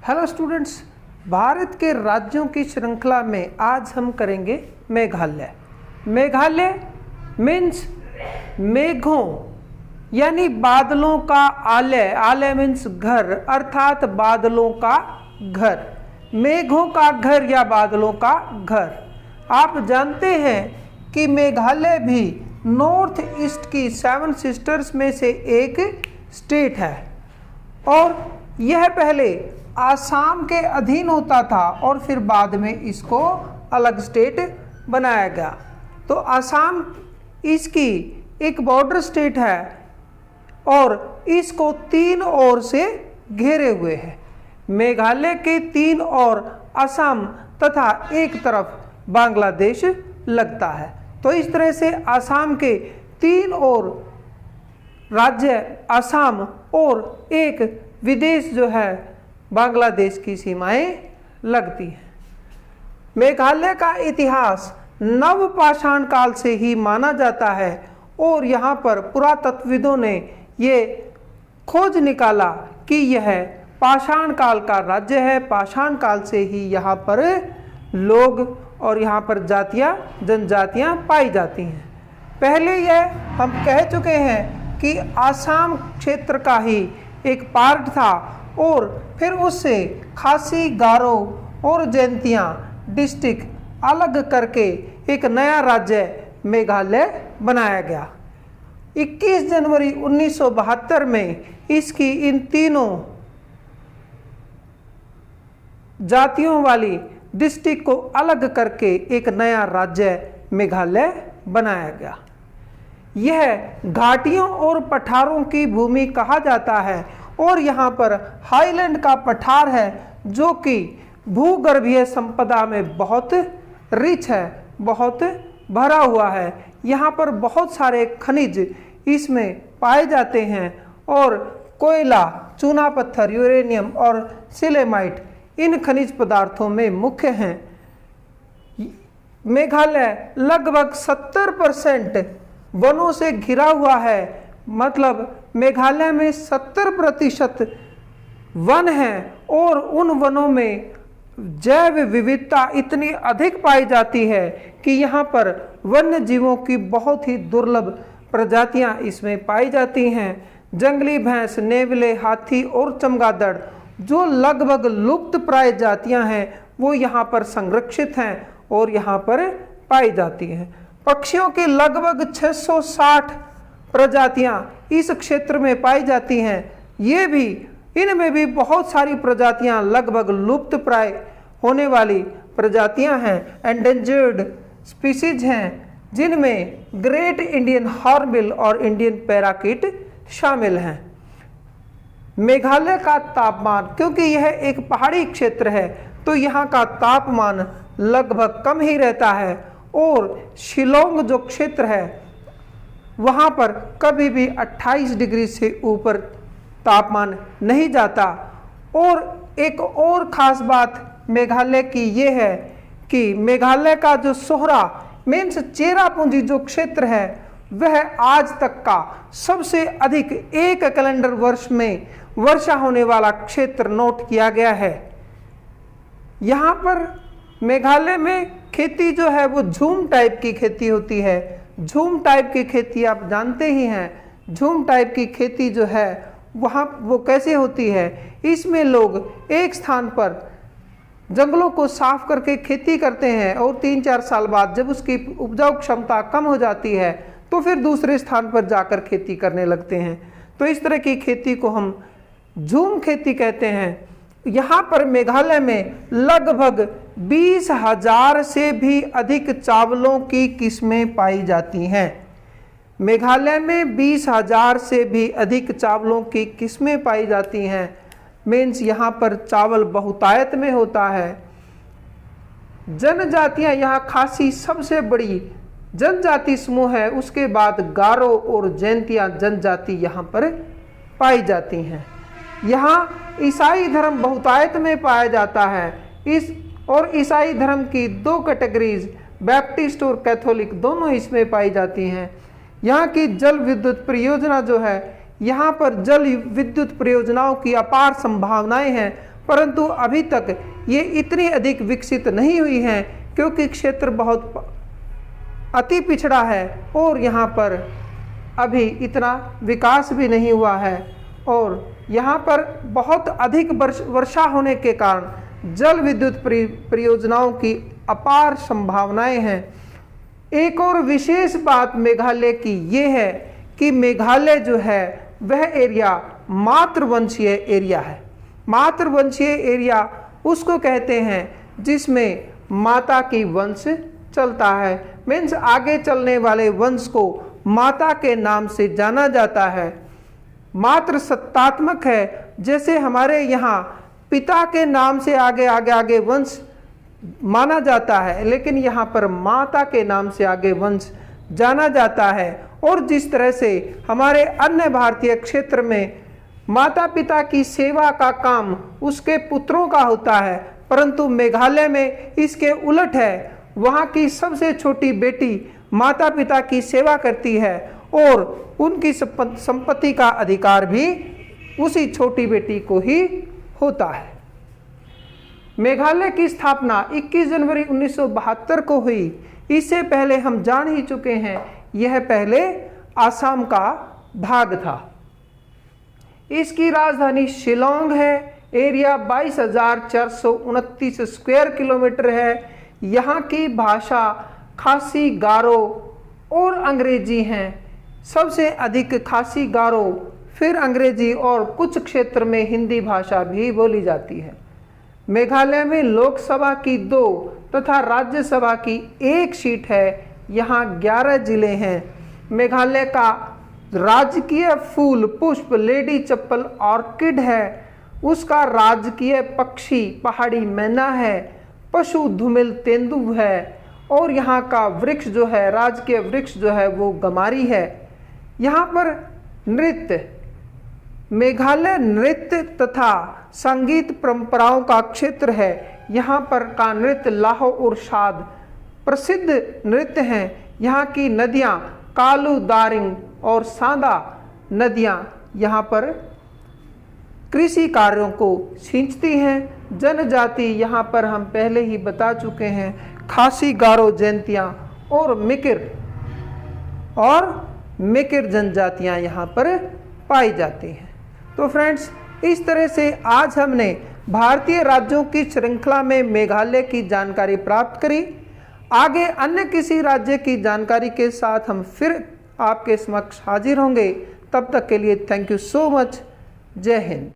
Hello students, Bharat के राज्यों की श्रृंखला में आज हम करेंगे मेघालय। मेघालय मीन्स मेघों यानी बादलों का आलय। आलय मीन्स घर, अर्थात बादलों का घर, मेघों का घर या बादलों का घर। आप जानते हैं कि मेघालय भी नॉर्थ ईस्ट की 7 सिस्टर्स में से एक स्टेट है और यह पहले आसाम के अधीन होता था और फिर बाद में इसको अलग स्टेट बनाया गया। तो आसाम इसकी एक बॉर्डर स्टेट है और इसको 3 ओर से घेरे हुए है। मेघालय के 3 ओर असम तथा एक तरफ बांग्लादेश लगता है। तो इस तरह से आसाम के 3 ओर राज्य असम और एक विदेश जो है बांग्लादेश की सीमाएं लगती हैं। मेघालय का इतिहास नवपाषाण काल से ही माना जाता है और यहाँ पर पुरातत्वविदों ने ये खोज निकाला कि यह पाषाण काल का राज्य है। पाषाण काल से ही यहाँ पर लोग और यहाँ पर जातियाँ जनजातियाँ पाई जाती हैं। पहले यह हम कह चुके हैं कि आसाम क्षेत्र का ही एक पार्ट था और फिर उससे खासी, गारो और जैंतिया डिस्ट्रिक्ट अलग करके एक नया राज्य मेघालय बनाया गया। 21 जनवरी 1972 में इसकी इन तीनों जातियों वाली डिस्ट्रिक्ट को अलग करके एक नया राज्य मेघालय बनाया गया। यह घाटियों और पठारों की भूमि कहा जाता है और यहाँ पर हाईलैंड का पठार है जो कि भूगर्भीय संपदा में बहुत रिच है, बहुत भरा हुआ है। यहाँ पर बहुत सारे खनिज इसमें पाए जाते हैं और कोयला, चूना पत्थर, यूरेनियम और सिलेमाइट इन खनिज पदार्थों में मुख्य हैं। मेघालय लगभग 70% वनों से घिरा हुआ है, मतलब मेघालय में 70% वन है और उन वनों में जैव विविधता इतनी अधिक पाई जाती है कि यहाँ पर वन्य जीवों की बहुत ही दुर्लभ प्रजातियाँ इसमें पाई जाती हैं। जंगली भैंस, नेवले, हाथी और चमगादड़ जो लगभग लुप्त प्राय जातियाँ हैं वो यहाँ पर संरक्षित हैं और यहाँ पर पाई जाती हैं। पक्षियों की लगभग 660 प्रजातियां इस क्षेत्र में पाई जाती हैं। ये भी, इनमें भी बहुत सारी प्रजातियां लगभग लुप्त प्राय होने वाली प्रजातियां हैं, एंडेंजर्ड स्पीसीज हैं, जिनमें ग्रेट इंडियन हॉर्नबिल और इंडियन पैराकीट शामिल हैं। मेघालय का तापमान, क्योंकि यह एक पहाड़ी क्षेत्र है तो यहाँ का तापमान लगभग कम ही रहता है और शिलोंग जो क्षेत्र है वहाँ पर कभी भी 28 डिग्री से ऊपर तापमान नहीं जाता। और एक और ख़ास बात मेघालय की ये है कि मेघालय का जो सोहरा मीन्स चेरापूंजी जो क्षेत्र है वह आज तक का सबसे अधिक एक कैलेंडर वर्ष में वर्षा होने वाला क्षेत्र नोट किया गया है। यहाँ पर मेघालय में खेती जो है वो झूम टाइप की खेती होती है। झूम टाइप की खेती आप जानते ही हैं। झूम टाइप की खेती जो है वहाँ वो कैसे होती है, इसमें लोग एक स्थान पर जंगलों को साफ करके खेती करते हैं और 3-4 साल बाद जब उसकी उपजाऊ क्षमता कम हो जाती है तो फिर दूसरे स्थान पर जाकर खेती करने लगते हैं। तो इस तरह की खेती को हम झूम खेती कहते हैं। यहाँ पर मेघालय में लगभग 20,000 से भी अधिक चावलों की किस्में पाई जाती हैं। मेघालय में 20,000 से भी अधिक चावलों की किस्में पाई जाती हैं। मीन्स यहाँ पर चावल बहुतायत में होता है। जनजातियाँ यहाँ खासी सबसे बड़ी जनजाति समूह है, उसके बाद गारो और जैंतिया जनजाति यहाँ पर पाई जाती हैं। यहाँ ईसाई धर्म बहुतायत में पाया जाता है। ईसाई धर्म की 2 कैटेगरीज बैप्टिस्ट और कैथोलिक दोनों इसमें पाई जाती हैं। यहाँ की जल विद्युत परियोजना जो है, यहाँ पर जल विद्युत परियोजनाओं की अपार संभावनाएं हैं, परंतु अभी तक ये इतनी अधिक विकसित नहीं हुई हैं क्योंकि क्षेत्र बहुत अति पिछड़ा है और यहाँ पर अभी इतना विकास भी नहीं हुआ है और यहाँ पर बहुत अधिक वर्षा होने के कारण जल विद्युत परियोजनाओं की अपार संभावनाएं हैं। एक और विशेष बात मेघालय की ये है कि मेघालय जो है वह एरिया मातृवंशीय एरिया है। मातृवंशीय एरिया उसको कहते हैं जिसमें माता की वंश चलता है, मीन्स आगे चलने वाले वंश को माता के नाम से जाना जाता है। मातृ सत्तात्मक है, जैसे हमारे यहाँ पिता के नाम से आगे वंश माना जाता है, लेकिन यहाँ पर माता के नाम से आगे वंश जाना जाता है। और जिस तरह से हमारे अन्य भारतीय क्षेत्र में माता पिता की सेवा का काम उसके पुत्रों का होता है, परंतु मेघालय में इसके उलट है। वहाँ की सबसे छोटी बेटी माता पिता की सेवा करती है और उनकी संपत्ति का अधिकार भी उसी छोटी बेटी को ही होता है। मेघालय की स्थापना 21 जनवरी 1972 को हुई। इससे पहले हम जान ही चुके हैं, यह पहले आसाम का भाग था। इसकी राजधानी शिलोंग है। एरिया 22,429 स्क्वायर किलोमीटर है। यहाँ की भाषा खासी, गारो और अंग्रेजी हैं। सबसे अधिक खासी, गारो, फिर अंग्रेजी और कुछ क्षेत्र में हिंदी भाषा भी बोली जाती है। मेघालय में लोकसभा की 2 तथा राज्यसभा की 1 सीट है। यहाँ 11 जिले हैं। मेघालय का राजकीय फूल पुष्प लेडी चप्पल ऑर्किड है। उसका राजकीय पक्षी पहाड़ी मैना है। पशु धूमिल तेंदुआ है और यहाँ का वृक्ष जो है, राजकीय वृक्ष जो है वो गमारी है। यहाँ पर नृत्य, मेघालय नृत्य तथा संगीत परंपराओं का क्षेत्र है। यहाँ पर का नृत्य लाहो और शाद प्रसिद्ध नृत्य हैं। यहाँ की नदियाँ कालू, दारिंग और सांदा नदियाँ यहाँ पर कृषि कार्यों को सिंचती हैं। जनजाति यहाँ पर हम पहले ही बता चुके हैं, खासी, गारो, जैंतियाँ और मिकिर जनजातियाँ यहाँ पर पाई जाती हैं। तो फ्रेंड्स, इस तरह से आज हमने भारतीय राज्यों की श्रृंखला में मेघालय की जानकारी प्राप्त करी। आगे अन्य किसी राज्य की जानकारी के साथ हम फिर आपके समक्ष हाजिर होंगे। तब तक के लिए थैंक यू सो मच। जय हिंद।